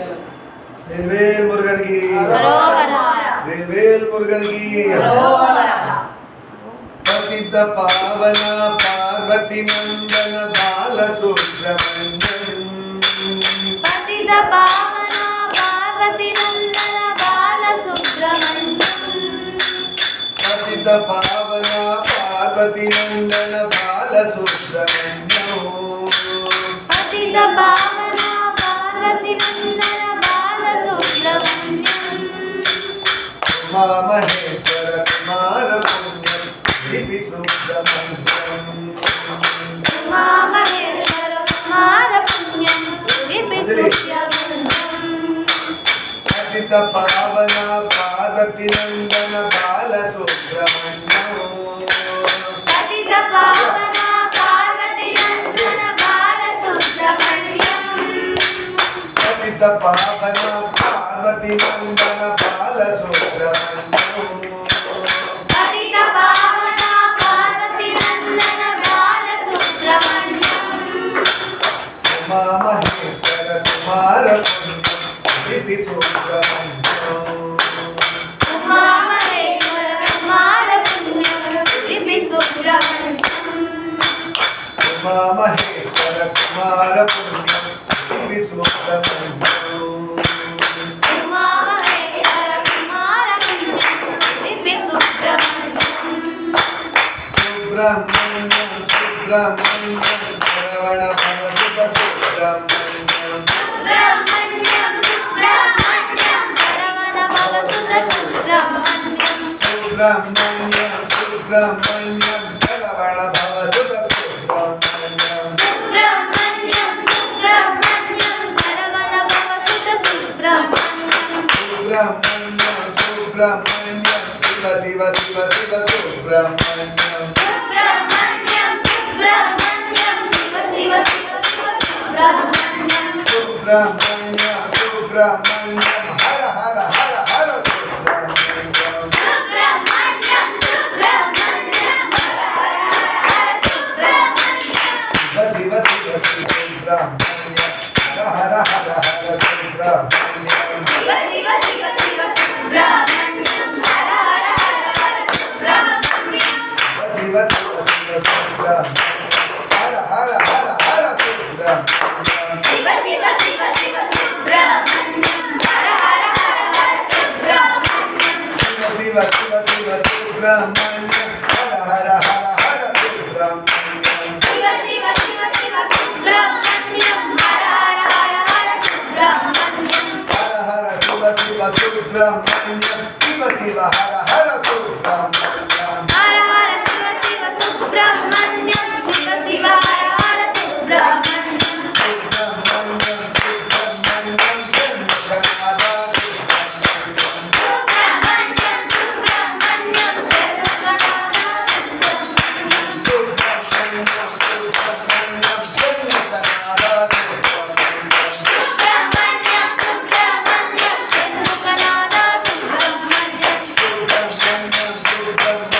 well Murugan की well Murugan की पतित पावन पार्वती नंदन बाल सुब्रमण्यम पतित पावन पार्वती नंदन बाल सुब्रमण्यम पतित पावन पार्वती नंदन बाल सुब्रमण्यम पतित पावन पार्वती नंदन बाल सुब्रमण्यम उमा महेश्वर कुमार पुण्यम लिपि सुब्रमण्यम उमा महेश्वर कुमार पुण्यम लिपि सुब्रमण्यम पतित पावन पार्वती नंदन बाल सुब्रमण्यम पतित पावन पार्वती नंदन बाल सुब्रमण्यम पतित पावन पार्वती नंदन बाल सुब्रमण्यम पतित पावन पार्वती नंदन बाल सुब्रमण्यम उमा महेश्वर कुमार पुण्यम लिपि सुब्रमण्यम उमा महेश्वर कुमार पुण्यम लिपि सुब्रमण्यम उमा महेश्वर कुमार पुण्यम लिपि सुब्रमण्यम उमा महेश्वर कुमार पुण्यम लिपि सुब्रमण्यम सुब्रमण्यम सुब्रमण्यम श्रवण भवसुत सुब्रमण्यम सुब्रमण्यम सुब्रमण्यम शरवण भवतु सुब्रमण्यम सुब्रमण्यम सुब्रमण्यम श्रवण भवसुत सुब्रमण्यम सुब्रमण्यम सुब्रमण्यम शरवण भवतु सुब्रमण्यम सुब्रमण्यम सुब्रमण्यम शिव शिव शिव शिव सुब्रमण्यम सुब्रमण्यम सुब्रमण्यम शिव शिव शिव शिव सुब्रमण्यम सुब्रमण्यम सुब्रमण्यम हर हर हर हर सुब्रमण्यम सुब्रमण्यम सुब्रमण्यम हर हर हर सुब्रमण्यम शिव शिव शिव सुब्रमण्यम हर हर हर सुब्रमण्यम शिव शिव शिव शिव सुब्रमण्यम हर हर हर हर सुब्रमण्यम शिव शिव शिव सुब्रमण्यम हर हर हर हर सुब्रमण्यम शिव शिव शिव शिव सुब्रमण्यम हर हर हर हर सुब्रमण्यम शिव शिव शिव सुब्रमण्यम हर हर हर हर सुब्रमण्यम शिव शिव शिव शिव सुब्रमण्यम हर हर हर हर सुब्रमण्यम हर हर शिव शिव सुब्रमण्यम शिव शिव हर हर सुब्रमण्यम हर हर शिव शिव सुब्रमण्यम शिव शिव हर हर सुब्रमण्यम सुब्रमण्यम सुब्रमण्यम जन्मनादा सुब्रमण्यम सुब्रमण्यम सुब्रमण्यम जन्मनादा सुब्रमण्यम सुब्रमण्यम सुब्रमण्यम जन्मनादा सुब्रमण्यम सुब्रमण्यम सुब्रमण्यम जन्मनादा सुब्रमण्यम सुब्रमण्यम सुब्रमण्यम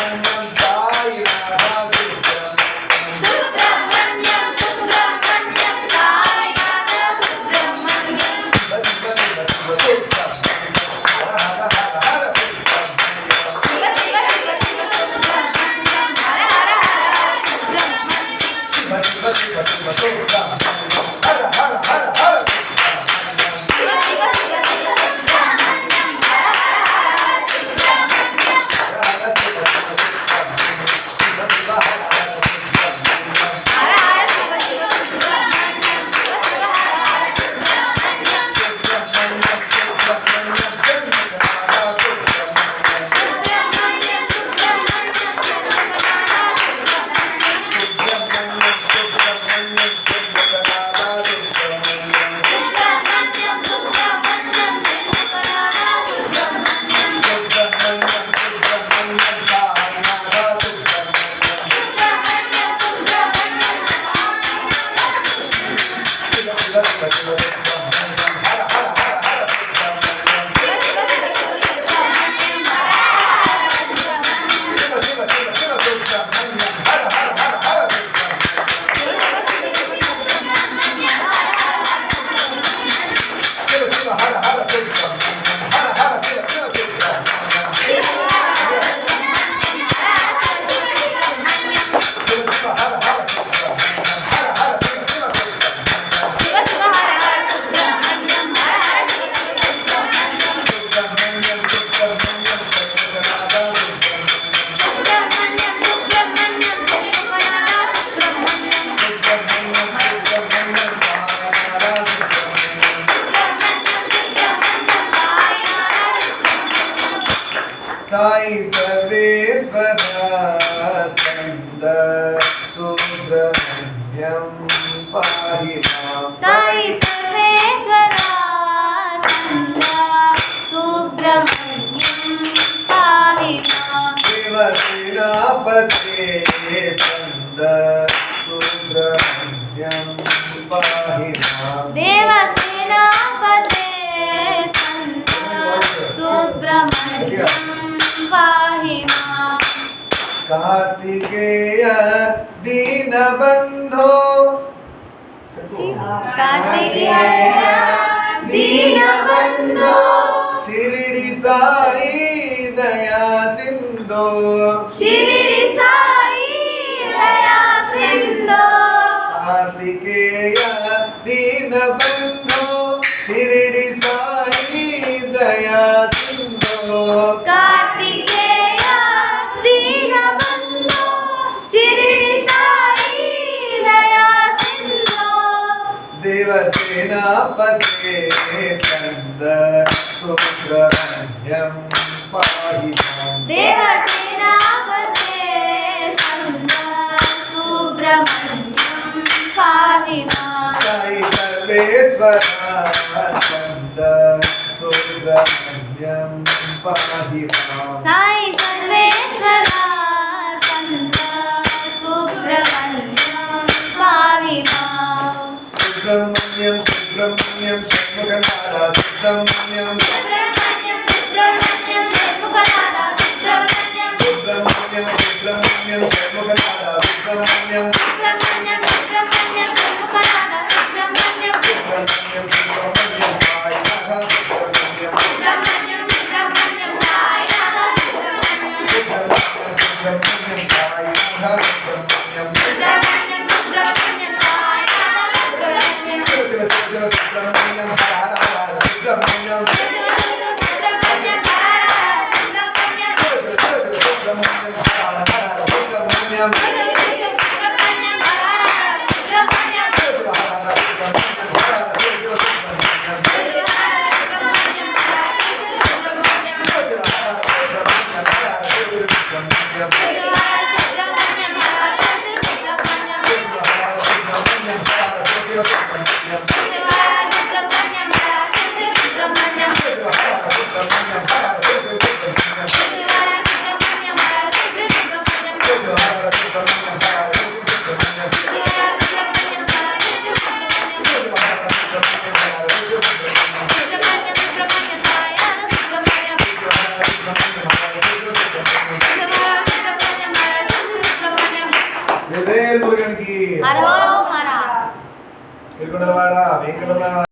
హర సుబ్రహ్మణ్యం హర హర శివ శివ సుబ్రహ్మణ్యం శివ శివ హర హర సుబ్రహ్మణ్యం హర హర శివ శివ సుబ్రహ్మణ్యం సుబ్రహ్మణ్యం సుబ్రహ్మణ్యం సాయి సర్వేశ్వర సంద సుబ్రహ్మణ్యం పాహి మాం సాయి సర్వేశ్వర సంద సుబ్రహ్మణ్యం పాహి మాం దేవసేనాపతే సంద సుబ్రహ్మణ్యం పాహి మాం దేవసేనాపతే సంద సుబ్రహ్మణ్యం పాహి మాం కార్తికేయ దీనబంధో కార్తికేయ దీనబంధో షిరిడి సాయి దయా సింధో షిరిడి సాయి దయా సింధో కార్తికేయ దీనబంధో షిరిడి సాయి దయా సింధో కార్తికేయ దీనబంధో షిరిడి సాయి దయా సింధో దేవసేనాపతే సంద సుబ్రహ్మణ్యం పాహి మాం దేవసేనాపతే సంద సుబ్రహ్మణ్యం పాహి మాం సాయి సర్వేశ్వర సంద సుబ్రహ్మణ్యం పాహి మాం సాయి సర్వేశ్వర సంద సుబ్రహ్మణ్యం పాహి మాం సుబ్రహ్మణ్యం సుబ్రహ్మణ్యం షణ్ముఖనాథ సుబ్రహ్మణ్యం సుబ్రహ్మణ్యం సుబ్రహ్మణ్యం షణ్ముఖనాథ సుబ్రహ్మణ్యం సుబ్రహ్మణ్యం సుబ్రహ్మణ్యం షణ్ముఖనాథ సుబ్రహ్మణ్యం సుబ్రహ్మణ్యం సుబ్రహ్మణ్యం షణ్ముఖనాథ సుబ్రహ్మణ్యం సుబ్రహ్మణ్యం సుబ్రహ్మణ్యం సాయినాథ సుబ్రహ్మణ్యం సుబ్రహ్మణ్యం సుబ్రహ్మణ్యం సాయినాథ సుబ్రహ్మణ్యం సుబ్రహ్మణ్యం సుబ్రహ్మణ్యం సాయినాథ సుబ్రహ్మణ్యం సుబ్రహ్మణ్యం సుబ్రహ్మణ్యం సాయినాథ సుబ్రహ్మణ్యం శివ శివ శివ సుబ్రహ్మణ్యం హర హర హర సుబ్రహ్మణ్యం సుబ్రహ్మణ్యం హర సుబ్రహ్మణ్యం శివ శివ శివ సుబ్రహ్మణ్యం హర హర హర సుబ్రహ్మణ్యం సుబ్రహ్మణ్యం హర సుబ్రహ్మణ్యం శివ శివ హర హర సుబ్రహ్మణ్యం హర హర శివ శివ సుబ్రహ్మణ్యం శివ శివ హర హర సుబ్రహ్మణ్యం హర హర శివ శివ సుబ్రహ్మణ్యం మురుగన్కి హరో హర వెంకటరమణ